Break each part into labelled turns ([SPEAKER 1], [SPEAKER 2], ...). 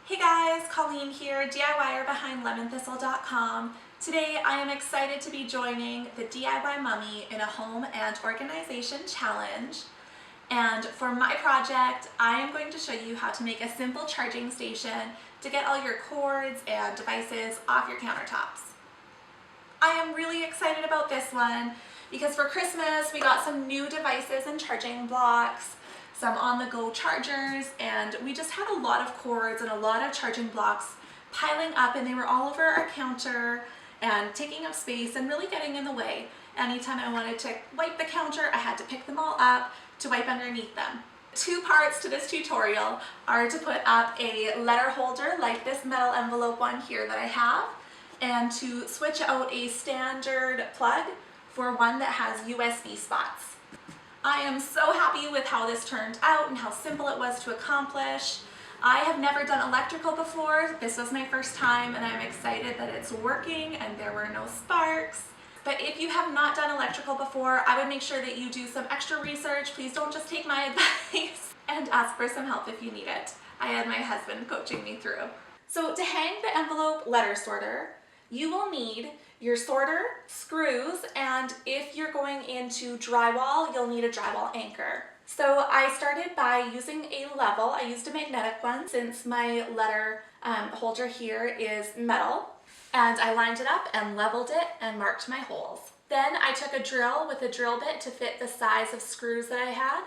[SPEAKER 1] Hey guys, Colleen here, DIYer behind LemonThistle.com. Today I am excited to be joining the DIY Mummy in a home and organization challenge. And for my project, I am going to show you how to make a simple charging station to get all your cords and devices off your countertops. I am really excited about this one because for Christmas we got some new devices and charging blocks, some on-the-go chargers, and we just had a lot of cords and a lot of charging blocks piling up, and they were all over our counter and taking up space and really getting in the way. Anytime I wanted to wipe the counter, I had to pick them all up to wipe underneath them. Two parts to this tutorial are to put up a letter holder like this metal envelope one here that I have, and to switch out a standard plug for one that has USB spots. I am so happy with how this turned out and how simple it was to accomplish. I have never done electrical before. This was my first time, and I'm excited that it's working and there were no sparks. But if you have not done electrical before, I would make sure that you do some extra research. Please don't just take my advice, and ask for some help if you need it. I had my husband coaching me through. So to hang the envelope letter sorter, you will need your sorter, screws, and if you're going into drywall, you'll need a drywall anchor. So I started by using a level. I used a magnetic one since my letter holder here is metal, and I lined it up and leveled it and marked my holes. Then I took a drill with a drill bit to fit the size of screws that I had,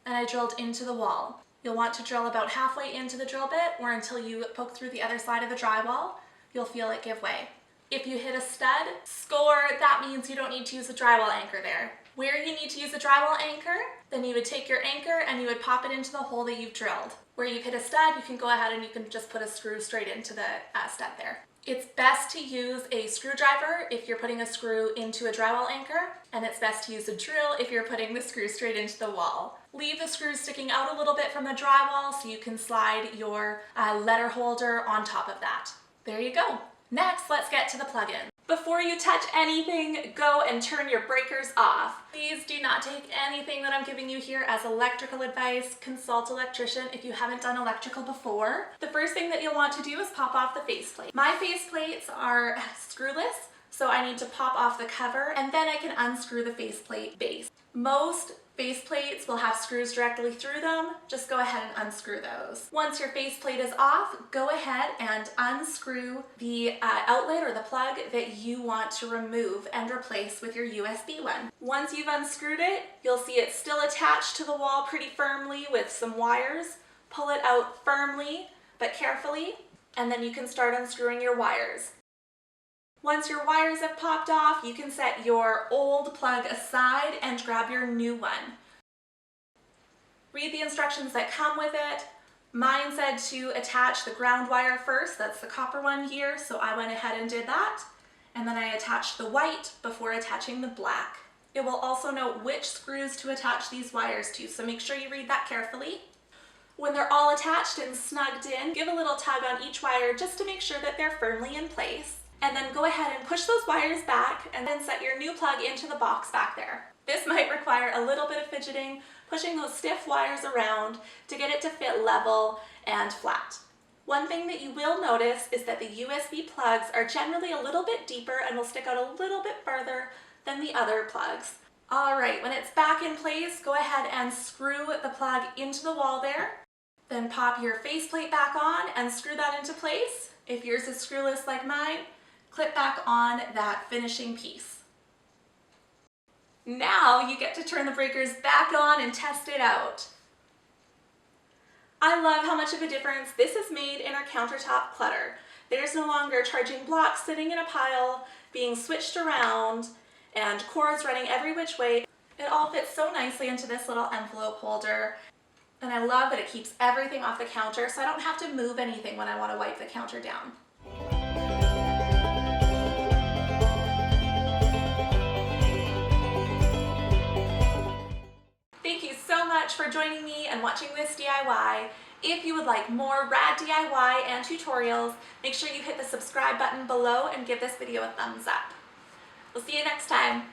[SPEAKER 1] and I drilled into the wall. You'll want to drill about halfway into the drill bit or until you poke through the other side of the drywall. You'll feel it give way. If you hit a stud, score, that means you don't need to use a drywall anchor there. Where you need to use a drywall anchor, then you would take your anchor and you would pop it into the hole that you've drilled. Where you've hit a stud, you can go ahead and you can just put a screw straight into the stud there. It's best to use a screwdriver if you're putting a screw into a drywall anchor, and it's best to use a drill if you're putting the screw straight into the wall. Leave the screws sticking out a little bit from the drywall so you can slide your letter holder on top of that. There you go. Next, let's get to the plug-in. Before you touch anything, go and turn your breakers off. Please do not take anything that I'm giving you here as electrical advice. Consult an electrician if you haven't done electrical before. The first thing that you'll want to do is pop off the faceplate. My faceplates are screwless, so I need to pop off the cover and then I can unscrew the faceplate base. Most faceplates will have screws directly through them. Just go ahead and unscrew those. Once your faceplate is off, go ahead and unscrew the outlet or the plug that you want to remove and replace with your USB one. Once you've unscrewed it, you'll see it's still attached to the wall pretty firmly with some wires. Pull it out firmly but carefully, and then you can start unscrewing your wires. Once your wires have popped off, you can set your old plug aside and grab your new one. Read the instructions that come with it. Mine said to attach the ground wire first, that's the copper one here, so I went ahead and did that. And then I attached the white before attaching the black. It will also note which screws to attach these wires to, so make sure you read that carefully. When they're all attached and snugged in, give a little tug on each wire just to make sure that they're firmly in place. And then go ahead and push those wires back and then set your new plug into the box back there. This might require a little bit of fidgeting, pushing those stiff wires around to get it to fit level and flat. One thing that you will notice is that the USB plugs are generally a little bit deeper and will stick out a little bit further than the other plugs. All right, when it's back in place, go ahead and screw the plug into the wall there. Then pop your faceplate back on and screw that into place. If yours is screwless like mine, clip back on that finishing piece. Now you get to turn the breakers back on and test it out. I love how much of a difference this has made in our countertop clutter. There's no longer charging blocks sitting in a pile, being switched around, and cords running every which way. It all fits so nicely into this little envelope holder. And I love that it keeps everything off the counter so I don't have to move anything when I want to wipe the counter down. Thank you so much for joining me and watching this DIY. If you would like more rad DIY and tutorials, make sure you hit the subscribe button below and give this video a thumbs up. We'll see you next time.